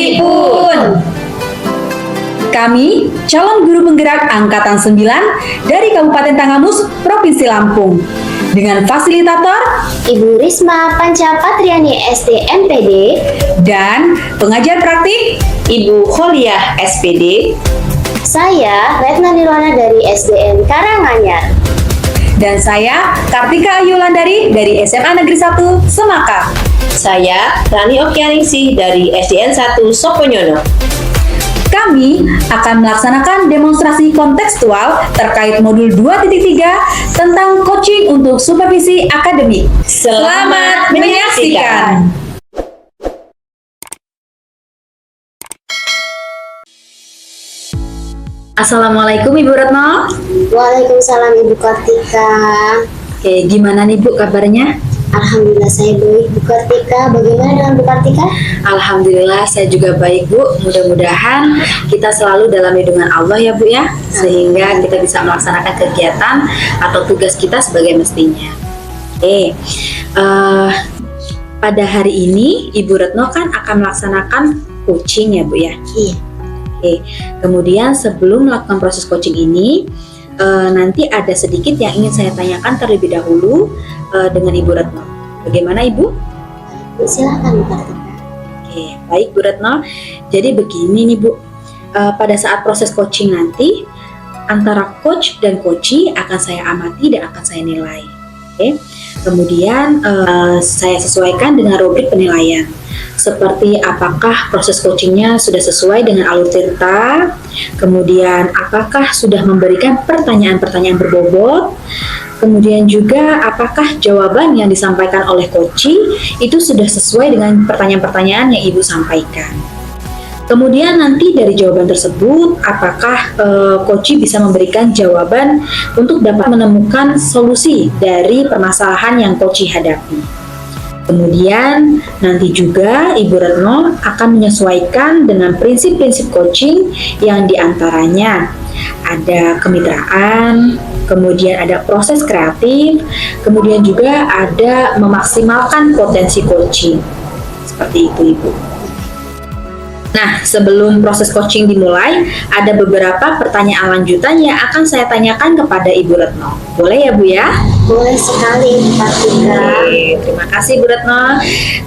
Mendikbud. Kami, calon guru penggerak Angkatan 9 dari Kabupaten Tanggamus, Provinsi Lampung. Dengan fasilitator Ibu Risma Pancapatriani STMPD dan pengajar praktik Ibu Kholiah SPD. Saya Retna Nirwana dari SDN Karanganyar. dan saya Kartika Ayulandari dari SMA Negeri 1 Semaka. Saya Rani Okianingsih dari SDN 1 Soponyono. Kami akan melaksanakan demonstrasi kontekstual terkait modul 2.3 tentang coaching untuk supervisi akademik. Selamat menyaksikan! Assalamualaikum Ibu Retno. Waalaikumsalam Ibu Kartika. Oke, gimana nih Bu kabarnya? Alhamdulillah saya baik Bu Kartika. Bagaimana dengan Bu Kartika? Alhamdulillah saya juga baik Bu. Mudah-mudahan kita selalu dalam lindungan Allah ya Bu ya, sehingga kita bisa melaksanakan kegiatan atau tugas kita sebagai mestinya. Oke, pada hari ini Ibu Retno kan akan melaksanakan coaching ya Bu ya. Iya. Oke, kemudian sebelum melakukan proses coaching ini, nanti ada sedikit yang ingin saya tanyakan terlebih dahulu dengan Ibu Retno. Bagaimana Ibu? Silakan Bu Kartika. Oke, baik Bu Retno. Jadi begini nih Bu, pada saat proses coaching nanti, antara coach dan coachee akan saya amati dan akan saya nilai. Oke, kemudian saya sesuaikan dengan rubrik penilaian. Seperti apakah proses coachingnya sudah sesuai dengan alur cerita, kemudian apakah sudah memberikan pertanyaan-pertanyaan berbobot, kemudian juga apakah jawaban yang disampaikan oleh coachee itu sudah sesuai dengan pertanyaan-pertanyaan yang Ibu sampaikan. Kemudian nanti dari jawaban tersebut, apakah coachee bisa memberikan jawaban untuk dapat menemukan solusi dari permasalahan yang coachee hadapi. Kemudian nanti juga Ibu Retno akan menyesuaikan dengan prinsip-prinsip coaching yang diantaranya ada kemitraan, kemudian ada proses kreatif, kemudian juga ada memaksimalkan potensi coaching. Seperti itu Ibu. Nah, sebelum proses coaching dimulai, ada beberapa pertanyaan lanjutan yang akan saya tanyakan kepada Ibu Retno. Boleh ya Bu ya? Boleh sekali Bu Kartika. Oke, terima kasih Bu Retno.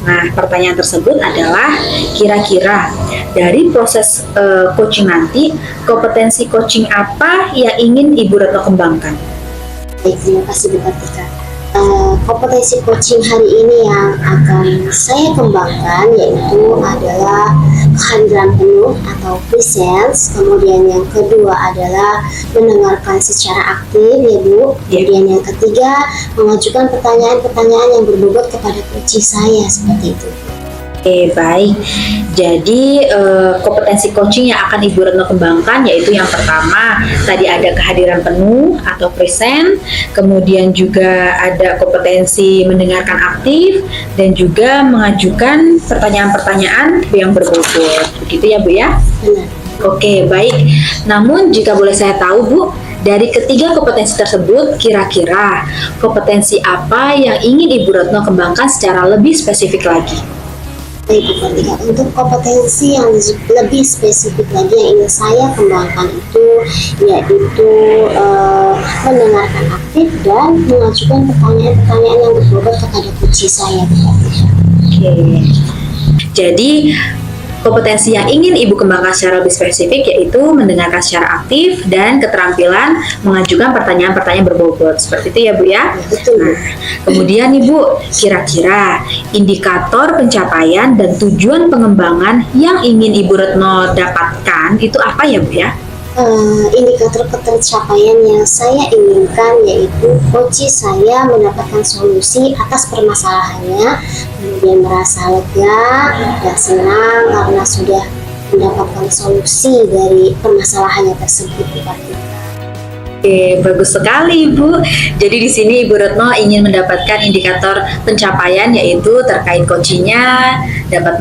Nah, pertanyaan tersebut adalah kira-kira dari proses coaching nanti, kompetensi coaching apa yang ingin Ibu Retno kembangkan? Baik, terima kasih Bu Kartika. Kompetensi coaching hari ini yang akan saya kembangkan yaitu adalah kehadiran penuh atau presence, kemudian yang kedua adalah mendengarkan secara aktif ya Bu, kemudian yang ketiga mengajukan pertanyaan-pertanyaan yang berbobot kepada coachee saya, seperti itu. Oke, baik. Jadi kompetensi coaching yang akan Ibu Retno kembangkan yaitu yang pertama tadi ada kehadiran penuh atau present, kemudian juga ada kompetensi mendengarkan aktif dan juga mengajukan pertanyaan-pertanyaan yang berbobot. Begitu ya Bu ya? Benar. Oke, baik. Namun jika boleh saya tahu Bu, dari ketiga kompetensi tersebut kira-kira kompetensi apa yang ingin Ibu Retno kembangkan secara lebih spesifik lagi? Baik Bu Kartika, untuk kompetensi yang lebih spesifik lagi yang ingin saya kembangkan itu yaitu mendengarkan aktif dan mengajukan pertanyaan-pertanyaan yang berbobot kepada coachee saya Bu Kartika. Oke. Jadi kompetensi yang ingin Ibu kembangkan secara lebih spesifik yaitu mendengarkan secara aktif dan keterampilan mengajukan pertanyaan-pertanyaan berbobot. Seperti itu ya Bu ya? Betul. Nah, kemudian Ibu, kira-kira indikator pencapaian dan tujuan pengembangan yang ingin Ibu Retno dapatkan itu apa ya Bu ya? Indikator tercapaian yang saya inginkan yaitu coachee saya mendapatkan solusi atas permasalahannya, kemudian merasa lega dan senang karena sudah mendapatkan solusi dari permasalahannya tersebut. Oke, bagus sekali Ibu. Jadi di sini Ibu Retno ingin mendapatkan indikator pencapaian yaitu terkait coachingnya dapat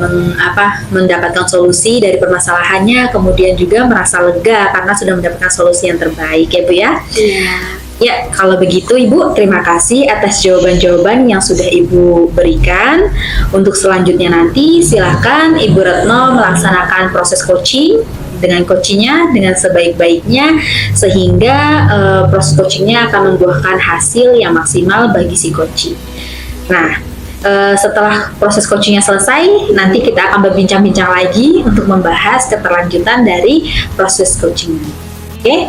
mendapatkan solusi dari permasalahannya, kemudian juga merasa lega karena sudah mendapatkan solusi yang terbaik ya Bu ya. Iya. Ya, kalau begitu Ibu, terima kasih atas jawaban-jawaban yang sudah Ibu berikan. Untuk selanjutnya nanti, silakan Ibu Retno melaksanakan proses coaching dengan coachingnya dengan sebaik-baiknya, sehingga proses coachingnya akan membuahkan hasil yang maksimal bagi si coaching. Nah, setelah proses coachingnya selesai, nanti kita akan berbincang-bincang lagi untuk membahas keterlanjutan dari proses coaching. Oke?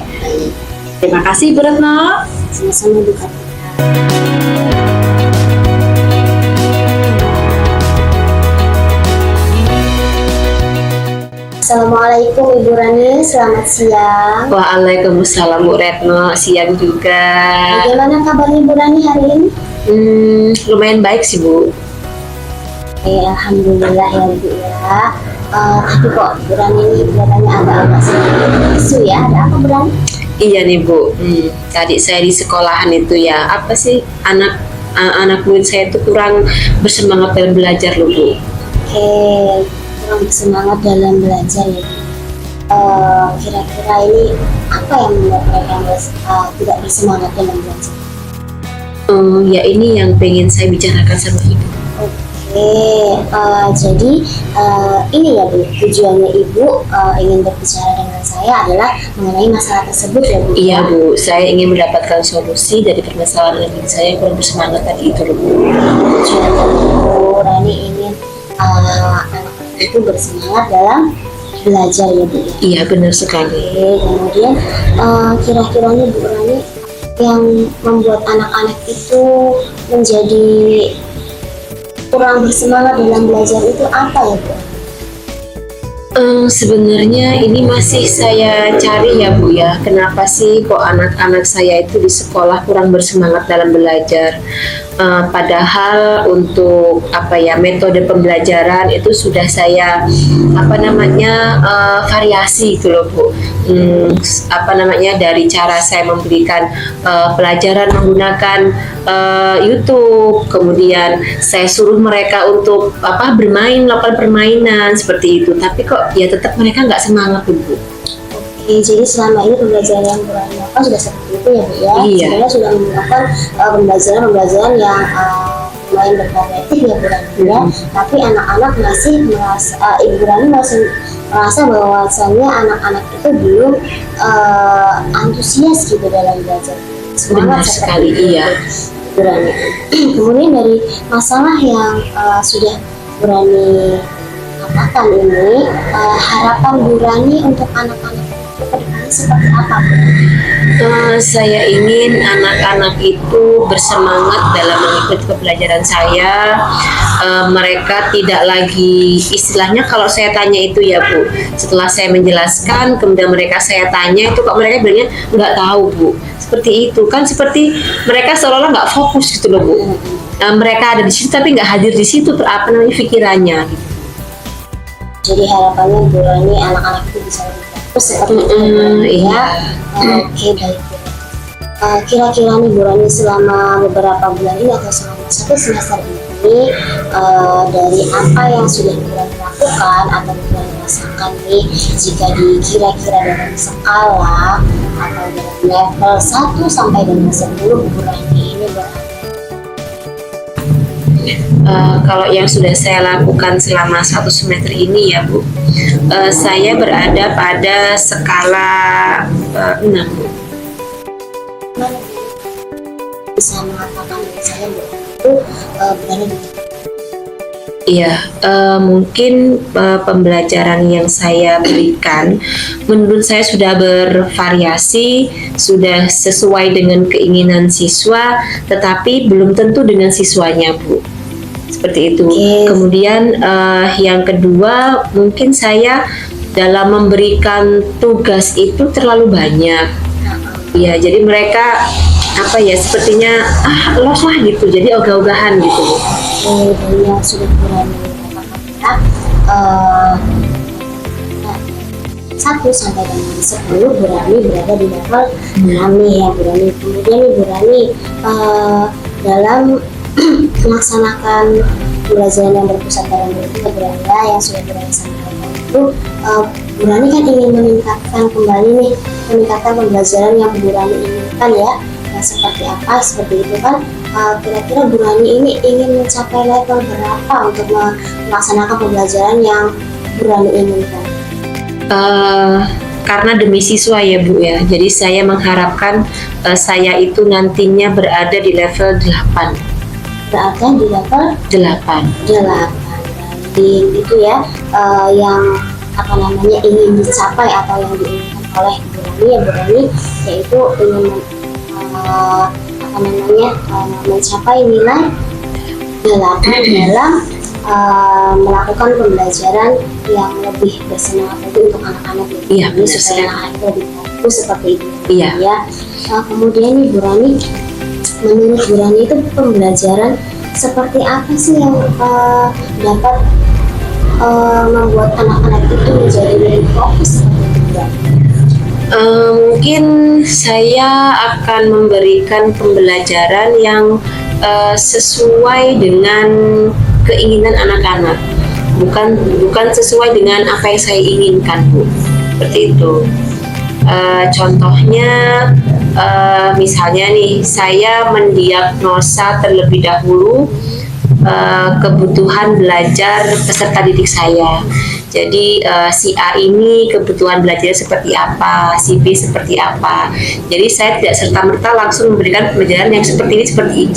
Terima kasih Bu Retno. Sama-sama Bu Kartika. Assalamualaikum Ibu Rani, selamat siang. Waalaikumsalam Bu Retno, siang juga. Bagaimana kabarnya Bu Rani hari ini? Lumayan baik sih Bu. Alhamdulillah ya Bu ya. Tapi kok Bu Rani ini kelihatannya agak-agak sedikit isu ya. Ada apa Bu Rani? Iya nih Bu, tadi saya di sekolahan itu ya, apa sih anak murid saya itu kurang bersemangat dalam belajar loh Bu. Kurang bersemangat dalam belajar ya Bu. Kira-kira ini apa yang membuat mereka tidak bersemangat dalam belajar? Ya ini yang pengen saya bicarakan sama Ibu. Jadi ini ya Bu, tujuannya Ibu ingin berbicara dengan saya adalah mengenai masalah tersebut ya Bu. Iya Bu, saya ingin mendapatkan solusi dari permasalahan yang saya kurang bersemangat tadi itu loh Bu. Tujuannya Bu Rani ingin anak-anak itu bersemangat dalam belajar ya Bu ya. Iya benar sekali. Kemudian kira-kiranya Bu Rani yang membuat anak-anak itu menjadi kurang bersemangat dalam belajar itu apa ya Bu? Sebenarnya ini masih saya cari ya Bu ya. Kenapa sih kok anak-anak saya itu di sekolah kurang bersemangat dalam belajar? Padahal untuk metode pembelajaran itu sudah saya variasi gitu loh Bu. Dari cara saya memberikan pelajaran menggunakan YouTube, kemudian saya suruh mereka untuk melakukan permainan seperti itu. Tapi kok ya tetap mereka nggak semangat Bu. Jadi selama ini pembelajaran yang Bu Rani lakukan sudah seperti itu ya Bu ya. Iya. Sebenarnya sudah melakukan pembelajaran yang lumayan bervariatif ya Bu Rani ya. Tapi anak-anak masih merasa, Ibu Rani masih merasa bahwasannya anak-anak itu belum antusias gitu dalam belajar. Benar sekali, iya. Bu Rani. Kemudian dari masalah yang sudah Bu Rani katakan ini, harapan Bu Rani untuk anak-anak itu ke depannya seperti apa Bu? Saya ingin anak-anak itu bersemangat dalam mengikuti pembelajaran saya. Mereka tidak lagi, istilahnya kalau saya tanya itu ya Bu, setelah saya menjelaskan kemudian saya tanya itu kok mereka bilangnya nggak tahu Bu. Seperti itu kan, seperti mereka seolah-olah nggak fokus gitu loh Bu. Mereka ada di situ tapi nggak hadir di situ pikirannya gitu. Jadi harapannya Bu Rani anak-anak itu bisa lebih fokus seperti itu ya. Oke, baik. Kira-kira nih Bu Rani selama beberapa bulan ini atau selama satu semester ini, dari apa yang sudah Bu Rani lakukan atau Bu Rani rasakan nih, jika dikira-kira dalam skala atau dalam level 1 sampai dengan 10 Bu Rani ini berapa? Kalau yang sudah saya lakukan selama 1 semester ini ya Bu, saya berada pada skala 6 Bu. Bisa mengatakan saya itu berada di Iya, mungkin pembelajaran yang saya berikan menurut saya sudah bervariasi, sudah sesuai dengan keinginan siswa, tetapi belum tentu dengan siswanya Bu. Seperti itu. Kemudian yang kedua, mungkin saya dalam memberikan tugas itu terlalu banyak. Ya, jadi mereka sepertinya los lah gitu, jadi ogah-ogahan gitu. Dari yang sudah Bu Rani katakan ya, 1 sampai dengan 10 Bu Rani berada di level 6 nih ya Bu Rani. Kemudian nih Bu Rani dalam melaksanakan pembelajaran yang berpusat pada murid Bu Rani yang sudah Bu Rani sampaikan itu, Bu Rani kan ingin meningkatkan pembelajaran yang Bu Rani inginkan ya, seperti apa, seperti itu kan. Kira-kira Bu Rani ini ingin mencapai level berapa untuk melaksanakan pembelajaran yang Bu Rani inginkan? Karena demi siswa ya Bu ya, jadi saya mengharapkan saya itu nantinya berada di level 8. Berada di level 8. 8. Jadi itu ya, yang apa namanya ingin dicapai atau yang diinginkan oleh Bu Rani ya Bu Rani, yaitu ingin apa namanya mencapai nilai 8 dalam melakukan pembelajaran yang lebih bersemangat lagi untuk anak-anak Iya, ini, benar supaya sekali. anak-anak lebih fokus seperti itu Iya. ya. Kemudian nih Bu Rani, menurut Bu Rani itu pembelajaran seperti apa sih yang dapat membuat anak-anak itu menjadi lebih fokus seperti itu Bu Rani? Mungkin saya akan memberikan pembelajaran yang sesuai dengan keinginan anak-anak, bukan sesuai dengan apa yang saya inginkan Bu, seperti itu. Contohnya misalnya nih, saya mendiagnosa terlebih dahulu kebutuhan belajar peserta didik saya. Jadi si A ini kebutuhan belajar seperti apa, si B seperti apa. Jadi saya tidak serta-merta langsung memberikan pembelajaran yang seperti ini,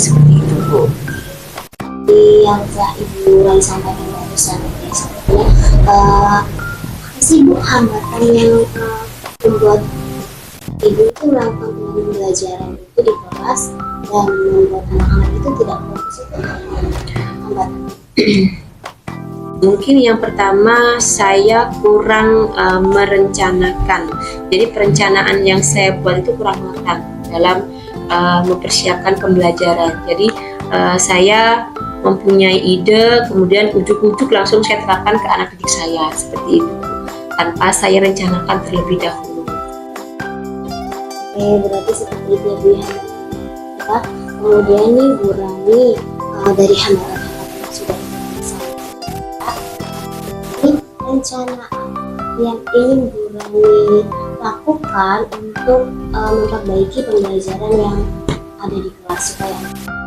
seperti itu Bu. Yang telah Ibu Rani sampaikan barusan ya, sebetulnya apa sih Bu hambatan yang membuat Ibu itu melakukan pembelajaran itu di kelas dan membuat anak-anak itu tidak fokus, itu hambatan? Mungkin yang pertama, saya kurang merencanakan. Jadi perencanaan yang saya buat itu kurang matang dalam mempersiapkan pembelajaran. Jadi saya mempunyai ide, kemudian ujuk-ujuk langsung saya terapkan ke anak didik saya, seperti itu, tanpa saya rencanakan terlebih dahulu. Oke, berarti seperti itu ya Bu ya. Ya, kemudian nih Bu Rani, dari hambatan-hambatan yang sudah disampaikan, ini rencana apa yang ingin Bu Rani lakukan untuk memperbaiki pembelajaran yang ada di kelas supaya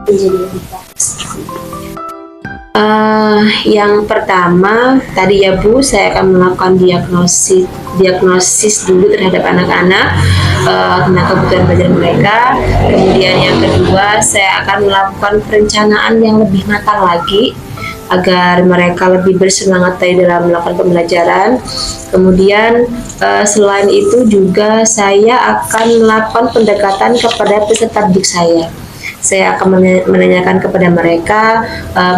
menjadi lebih bagus? Yang pertama tadi ya Bu, saya akan melakukan diagnosis dulu terhadap anak-anak tentang kebutuhan belajar mereka. Kemudian yang kedua, saya akan melakukan perencanaan yang lebih matang lagi agar mereka lebih bersemangat dalam melakukan pembelajaran. Kemudian selain itu juga saya akan melakukan pendekatan kepada peserta didik saya. Saya akan menanyakan kepada mereka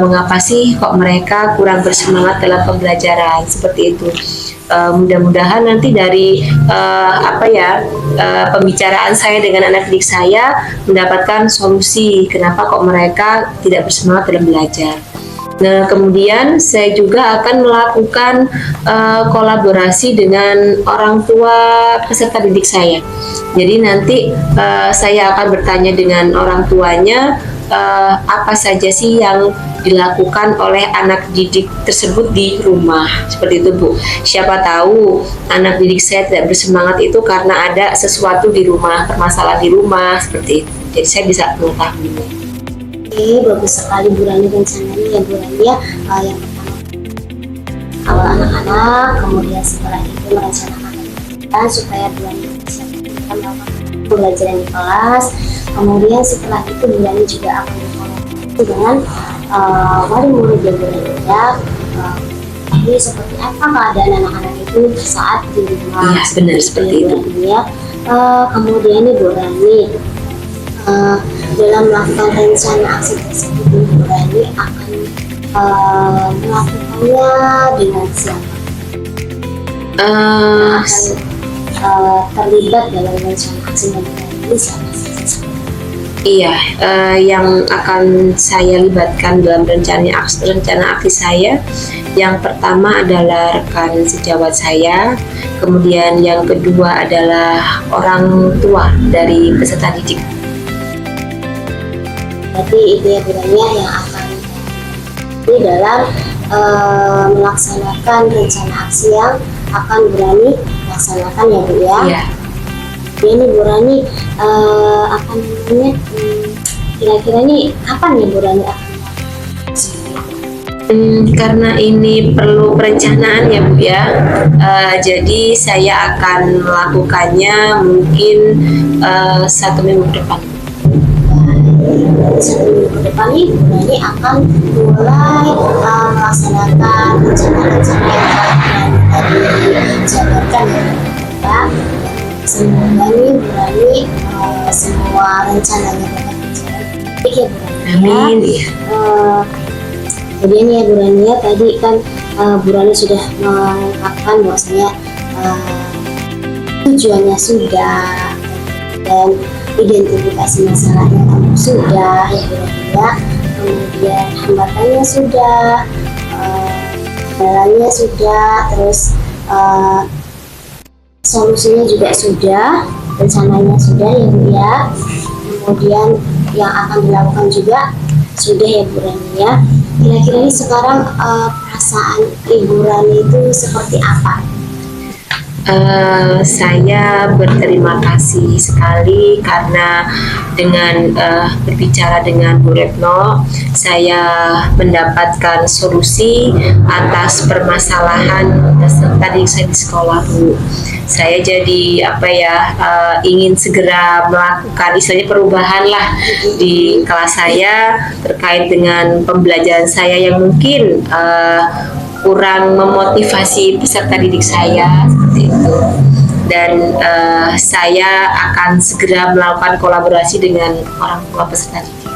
mengapa sih kok mereka kurang bersemangat dalam pembelajaran, seperti itu. Mudah-mudahan nanti dari pembicaraan saya dengan anak didik saya mendapatkan solusi kenapa kok mereka tidak bersemangat dalam belajar. Nah, kemudian saya juga akan melakukan kolaborasi dengan orang tua peserta didik saya. Jadi nanti saya akan bertanya dengan orang tuanya apa saja sih yang dilakukan oleh anak didik tersebut di rumah, seperti itu Bu. Siapa tahu anak didik saya tidak bersemangat itu karena ada sesuatu di rumah, permasalahan di rumah, seperti itu. Jadi saya bisa mengetahuinya. Oke, bagus sekali Bu Rani rencananya ya Bu Rani ya. Yang pertama awal anak-anak, kemudian setelah itu merencanakan kegiatan supaya Bu Rani bisa melakukan pembelajaran di kelas. Kemudian setelah itu Bu Rani juga akan berkomunikasi dengan wali murid yang berbeda. Ini seperti apa keadaan anak-anak itu saat di rumah. Iya, benar seperti itu. Ya. Kemudian nih Bu Rani, dalam melakukan rencana aksi tersebut Bu Rani akan melakukannya dengan siapa? Terlibat dalam rencana aksi Bu Rani siapa saja? Iya, yang akan saya libatkan dalam rencana aksi saya, yang pertama adalah rekan sejawat saya, kemudian yang kedua adalah orang tua dari peserta didik. Berarti itu ya Bu Rani yang akan ini dalam melaksanakan rencana aksi yang akan Bu Rani laksanakan ya Bu ya. Iya. Ini Bu Rani, apa namanya? Kira-kira nih kapan ya Bu Rani akan Karena ini perlu perencanaan ya Bu ya, jadi saya akan melakukannya mungkin 1 minggu ke depan. 1 minggu ke depan nih Bu Rani akan mulai melaksanakan rencana-rencana yang tadi jabarkan ya. Semoga nih Bu Rani semua rencananya dapat berjalan baik ya Bu Rani. Amin. Iya. Kemudian ya Bu Rani ya, tadi kan Bu Rani sudah mengungkapkan bahwasanya tujuannya sudah dan identifikasi masalahnya sudah ya Bu Rani ya, kemudian hambatannya sudah, jalannya sudah, terus solusinya juga sudah, rencananya sudah ya Bu ya, kemudian yang akan dilakukan juga sudah ya Bu Rani ya. Kira-kira ini sekarang perasaan Ibu Rani itu seperti apa? Saya berterima kasih sekali karena dengan berbicara dengan Bu Retno, saya mendapatkan solusi atas permasalahan tadi saya di sekolah Bu. Saya jadi ingin segera melakukan istilahnya perubahan lah di kelas saya terkait dengan pembelajaran saya yang mungkin kurang memotivasi peserta didik saya seperti itu, dan saya akan segera melakukan kolaborasi dengan orang tua peserta didik.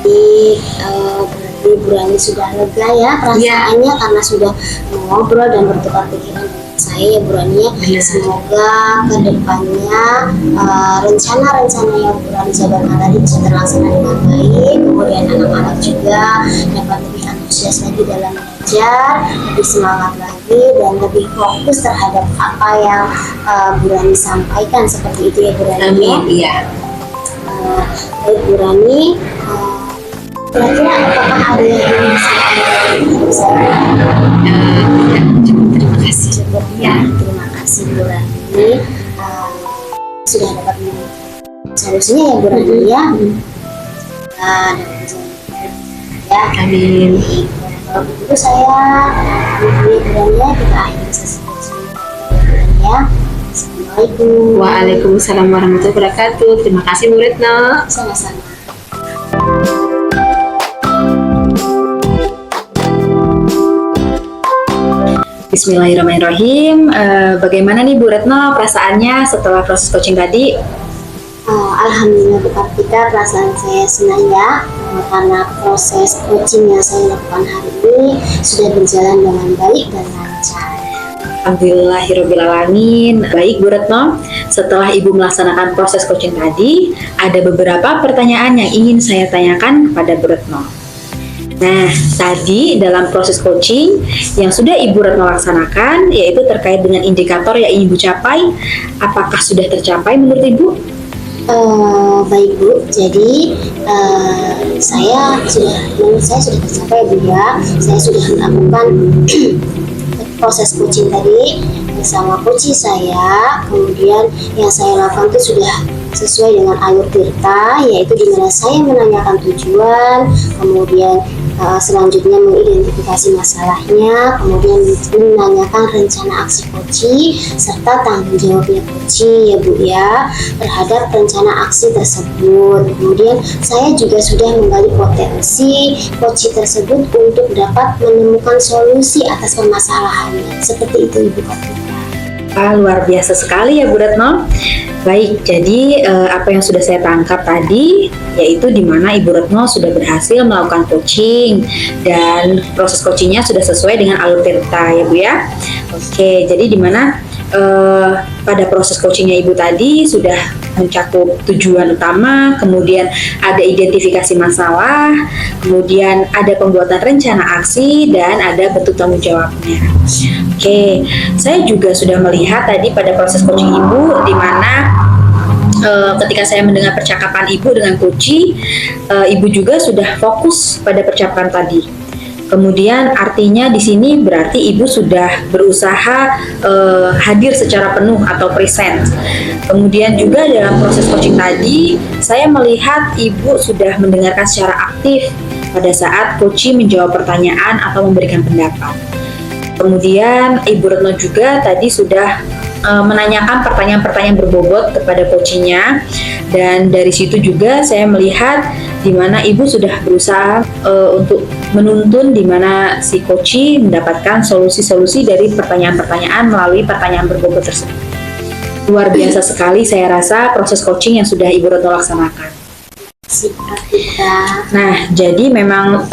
Berarti Bu Rani sudah lega ya perasaannya karena sudah ngobrol dan bertukar pikiran dengan saya ya Bu Rani ya. Benar. Semoga kedepannya rencana-rencana yang Bu Rani jabarkan tadi bisa terlaksana dengan baik, kemudian anak-anak juga dapat lebih antusias lagi dalam belajar, lebih semangat lagi dan lebih fokus terhadap apa yang Bu Rani sampaikan, seperti itu ya Bu Rani. Amin. Iya. Baik Bu Rani, kira-kira apakah ada yang ingin saya Cukup, terima kasih. cukup ya? Terima kasih Bu Rani, sudah dapat solusinya ya Bu Rani ya. Dapat ya. Amin. Kalau begitu saya Bu Rani ya, kita akhiri sesi ini ya. Assalamualaikum. Waalaikumsalam warahmatullahi wabarakatuh. Terima kasih Bu Retno. Sama-sama. Bismillahirrahmanirrahim. Bagaimana nih Bu Retno perasaannya setelah proses coaching tadi? Alhamdulillah Bu Kartika, perasaan saya senang ya, karena proses coaching yang saya lakukan hari ini sudah berjalan dengan baik dan lancar. Alhamdulillahirrahmanirrahim. Baik Bu Retno, setelah Ibu melaksanakan proses coaching tadi, ada beberapa pertanyaan yang ingin saya tanyakan kepada Bu Retno. Nah, tadi dalam proses coaching yang sudah Ibu Retno laksanakan, yaitu terkait dengan indikator yang ingin Ibu capai, apakah sudah tercapai menurut Ibu? Baik Bu, jadi menurut saya sudah tercapai Bu ya. Saya sudah melakukan proses coaching tadi bersama coach saya, kemudian yang saya lakukan itu sudah sesuai dengan alur tirta, yaitu di mana saya menanyakan tujuan, kemudian selanjutnya mengidentifikasi masalahnya, kemudian menanyakan rencana aksi coaching serta tanggung jawabnya coaching ya Bu ya terhadap rencana aksi tersebut. Kemudian saya juga sudah menggali potensi coaching tersebut untuk dapat menemukan solusi atas permasalahannya. Seperti itu Ibu Kartika. Luar biasa sekali ya Bu Retno. Baik, jadi apa yang sudah saya tangkap tadi yaitu di mana Ibu Retno sudah berhasil melakukan coaching dan proses coachingnya sudah sesuai dengan alur tirta ya Bu ya. Oke, jadi di mana pada proses coachingnya Ibu tadi sudah mencakup tujuan utama, kemudian ada identifikasi masalah, kemudian ada pembuatan rencana aksi, dan ada bentuk tanggung jawabnya. Oke, saya juga sudah melihat tadi pada proses coaching Ibu, di mana ketika saya mendengar percakapan Ibu dengan coaching, Ibu juga sudah fokus pada percakapan tadi. Kemudian artinya di sini berarti ibu sudah berusaha hadir secara penuh atau present. Kemudian juga dalam proses coaching tadi, saya melihat ibu sudah mendengarkan secara aktif pada saat coach menjawab pertanyaan atau memberikan pendapat. Kemudian Ibu Retno juga tadi sudah menanyakan pertanyaan-pertanyaan berbobot kepada coachnya, dan dari situ juga saya melihat di mana ibu sudah berusaha untuk menuntun di mana si coach mendapatkan solusi-solusi dari pertanyaan-pertanyaan melalui pertanyaan berbobot tersebut. Luar biasa sekali saya rasa proses coaching yang sudah Ibu Retno laksanakan. Nah, jadi memang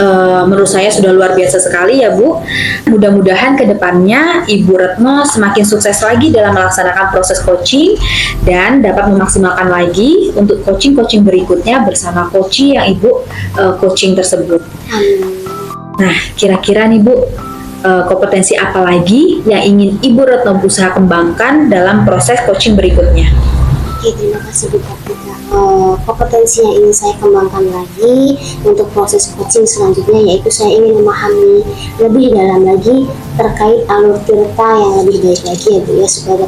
menurut saya sudah luar biasa sekali ya Bu. Mudah-mudahan kedepannya Ibu Retno semakin sukses lagi dalam melaksanakan proses coaching dan dapat memaksimalkan lagi untuk coaching-coaching berikutnya bersama coach yang Ibu coaching tersebut. Nah, kira-kira nih Bu, kompetensi apa lagi yang ingin Ibu Retno berusaha kembangkan dalam proses coaching berikutnya? Oke, terima kasih Bu Kartika. Kompetensi yang ingin saya kembangkan lagi untuk proses coaching selanjutnya yaitu saya ingin memahami lebih dalam lagi terkait alur tirta yang lebih baik lagi ya Bu ya, supaya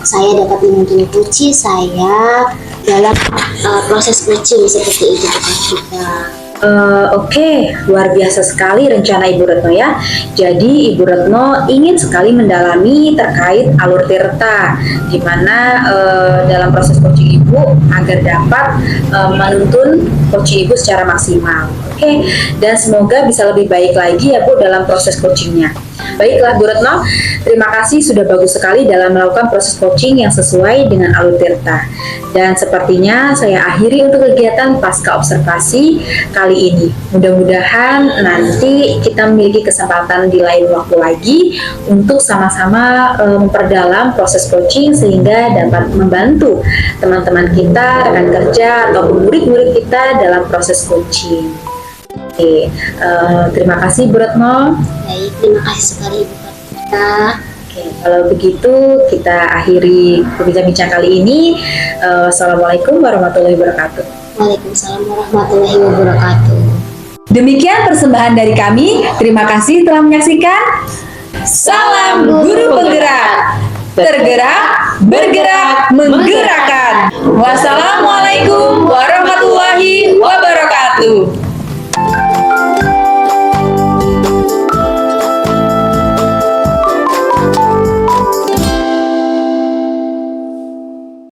saya dapat menuntun coach saya dalam proses coaching seperti itu Bu Kartika. Oke, luar biasa sekali rencana Ibu Retno ya. Jadi Ibu Retno ingin sekali mendalami terkait alur tirta, di mana dalam proses coaching Ibu agar dapat menuntun coaching Ibu secara maksimal. Oke, dan semoga bisa lebih baik lagi ya Bu dalam proses coachingnya. Baiklah Bu Retno, terima kasih sudah bagus sekali dalam melakukan proses coaching yang sesuai dengan alur tirta. Dan sepertinya saya akhiri untuk kegiatan pasca observasi kali ini. Mudah-mudahan nanti kita memiliki kesempatan di lain waktu lagi untuk sama-sama memperdalam proses coaching sehingga dapat membantu teman-teman kita, rekan kerja, ataupun murid-murid kita dalam proses coaching. Oke, terima kasih Bu Retno. Baik, terima kasih sekali Ibu Kartika. Oke, kalau begitu kita akhiri perbincang-bincang kali ini. Assalamualaikum warahmatullahi wabarakatuh. Waalaikumsalam warahmatullahi wabarakatuh. Demikian persembahan dari kami. Terima kasih telah menyaksikan. Salam Guru Penggerak. Tergerak, bergerak, menggerakkan. Wassalam.